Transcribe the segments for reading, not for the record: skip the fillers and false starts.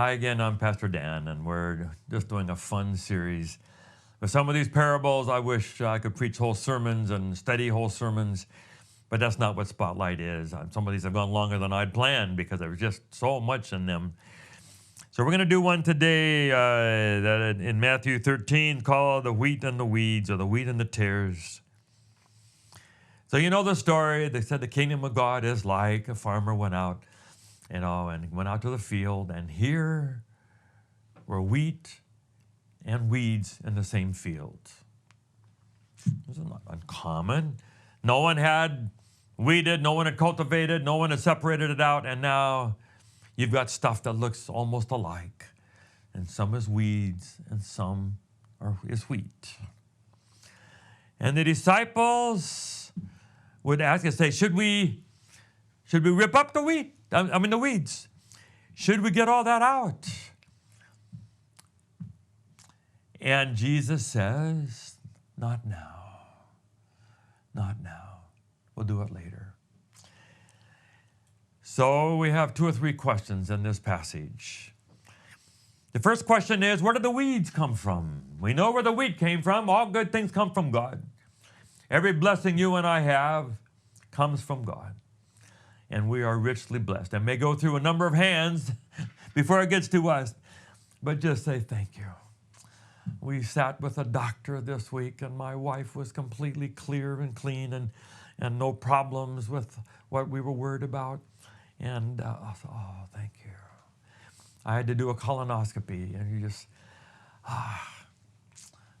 Hi again, I'm Pastor Dan, and we're just doing a fun series. With some of these parables, I wish I could preach whole sermons and study whole sermons, but that's not what Spotlight is. Some of these have gone longer than I'd planned because there was just so much in them. So we're going to do one today that in Matthew 13 called the wheat and the weeds, or the wheat and the tares. So you know the story. They said the kingdom of God is like a farmer went out, and went out to the field, and here were wheat and weeds in the same field. This is not uncommon. No one had weeded, no one had cultivated, no one had separated it out, and now you've got stuff that looks almost alike, and some is weeds and some is wheat. And the disciples would ask and say, should we rip up the wheat? The weeds. Should we get all that out? And Jesus says, not now. Not now. We'll do it later. So we have 2 or 3 questions in this passage. The first question is, where did the weeds come from? We know where the wheat came from. All good things come from God. Every blessing you and I have comes from God. And we are richly blessed. It may go through a number of hands before it gets to us, but just say thank you. We sat with a doctor this week, and my wife was completely clear and clean and no problems with what we were worried about. And I thought, oh, thank you. I had to do a colonoscopy, and you just,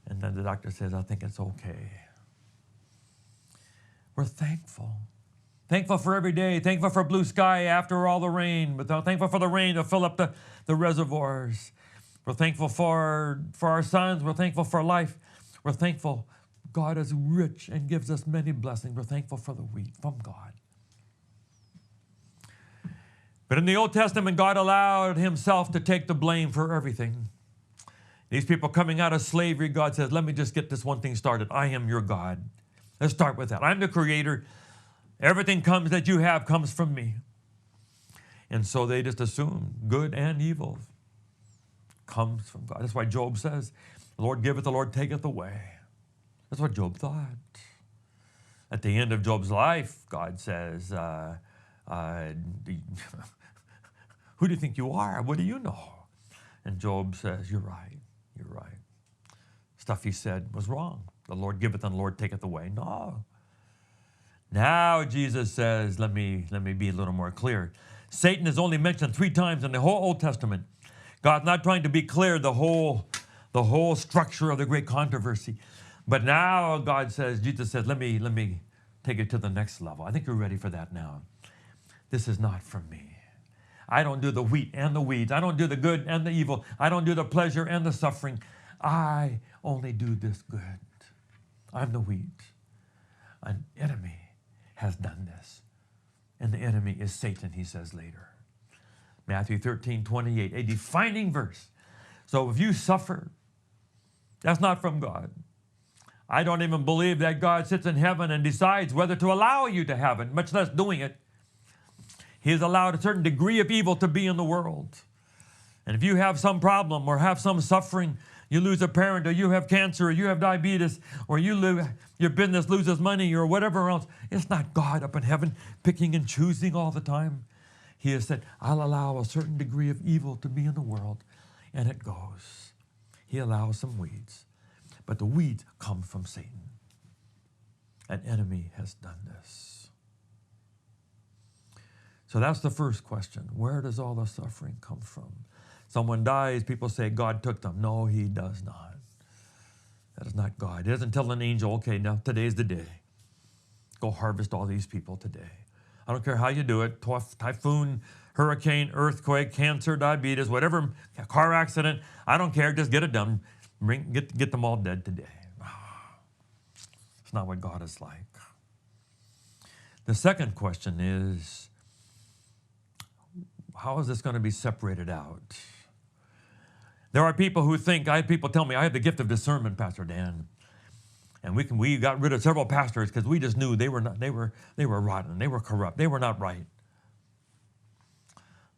and then the doctor says, I think it's okay. We're thankful. Thankful for every day, thankful for blue sky after all the rain, but thankful for the rain to fill up the reservoirs. We're thankful for our sons. We're thankful for life. We're thankful God is rich and gives us many blessings. We're thankful for the wheat from God. But in the Old Testament, God allowed himself to take the blame for everything. These people coming out of slavery, God says, let me just get this one thing started. I am your God. Let's start with that. I'm the creator. Everything that you have comes from me. And so they just assume good and evil comes from God. That's why Job says, the Lord giveth, the Lord taketh away. That's what Job thought. At the end of Job's life, God says, who do you think you are? What do you know? And Job says, you're right. You're right. Stuff he said was wrong. The Lord giveth and the Lord taketh away. No. Now Jesus says, let me be a little more clear. Satan is only mentioned 3 times in the whole Old Testament. God's not trying to be clear the whole structure of the great controversy. But now Jesus says, let me take it to the next level. I think you're ready for that now. This is not from me. I don't do the wheat and the weeds. I don't do the good and the evil. I don't do the pleasure and the suffering. I only do this good. I'm the wheat. An enemy has done this. And the enemy is Satan, he says later. Matthew 13:28, a defining verse. So if you suffer, that's not from God. I don't even believe that God sits in heaven and decides whether to allow you to have it, much less doing it. He has allowed a certain degree of evil to be in the world. And if you have some problem or have some suffering, you lose a parent, or you have cancer, or you have diabetes, or your business loses money, or whatever else, it's not God up in heaven picking and choosing all the time. He has said, I'll allow a certain degree of evil to be in the world, and it goes. He allows some weeds, but the weeds come from Satan. An enemy has done this. So that's the first question. Where does all the suffering come from? Someone dies, people say God took them. No, he does not. That is not God. He doesn't tell an angel, okay, now today's the day. Go harvest all these people today. I don't care how you do it, typhoon, hurricane, earthquake, cancer, diabetes, whatever, car accident, I don't care, just get it done. Get them all dead today. It's not what God is like. The second question is, how is this going to be separated out? There are people who think, I have people tell me, I have the gift of discernment, Pastor Dan. And we got rid of several pastors because we just knew they were rotten, they were corrupt, they were not right.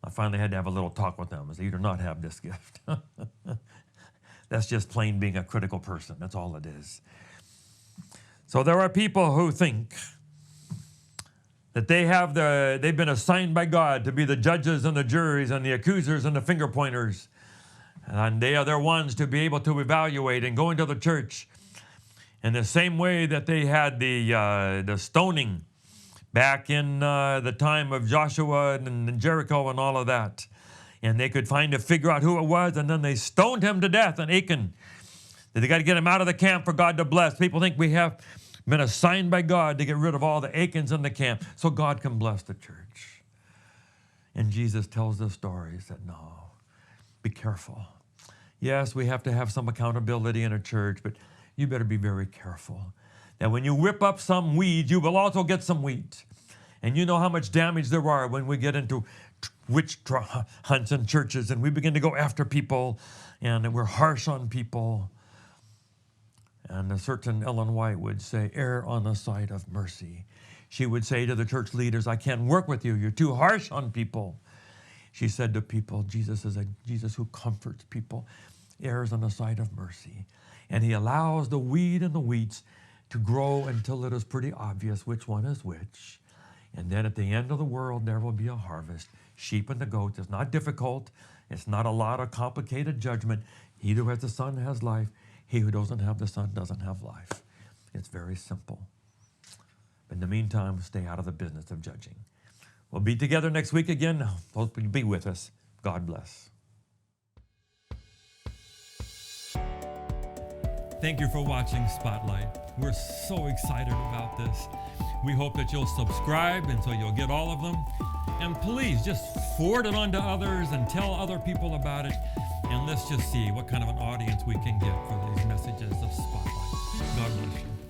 I finally had to have a little talk with them. I said, you do not have this gift. That's just plain being a critical person. That's all it is. So there are people who think that they've been assigned by God to be the judges and the juries and the accusers and the finger pointers. And they are their ones to be able to evaluate and go into the church in the same way that they had the stoning back in the time of Joshua and Jericho and all of that. And they could figure out who it was, and then they stoned him to death in Achan. They got to get him out of the camp for God to bless. People think we have been assigned by God to get rid of all the Achans in the camp so God can bless the church. And Jesus tells the story. He said, no, be careful. Yes, we have to have some accountability in a church, but you better be very careful. That when you whip up some weeds, you will also get some wheat. And you know how much damage there are when we get into witch hunts in churches and we begin to go after people and we're harsh on people. And a certain Ellen White would say, err on the side of mercy. She would say to the church leaders, I can't work with you. You're too harsh on people. She said to people, Jesus is a Jesus who comforts people, errs on the side of mercy. And he allows the weed and the weeds to grow until it is pretty obvious which one is which. And then at the end of the world, there will be a harvest. Sheep and the goats. It's not difficult. It's not a lot of complicated judgment. He who has the Son has life. He who doesn't have the Son doesn't have life. It's very simple. But in the meantime, stay out of the business of judging. We'll be together next week again. Hope you'll be with us. God bless. Thank you for watching Spotlight. We're so excited about this. We hope that you'll subscribe and so you'll get all of them. And please just forward it on to others and tell other people about it. And let's just see what kind of an audience we can get for these messages of Spotlight. God bless you.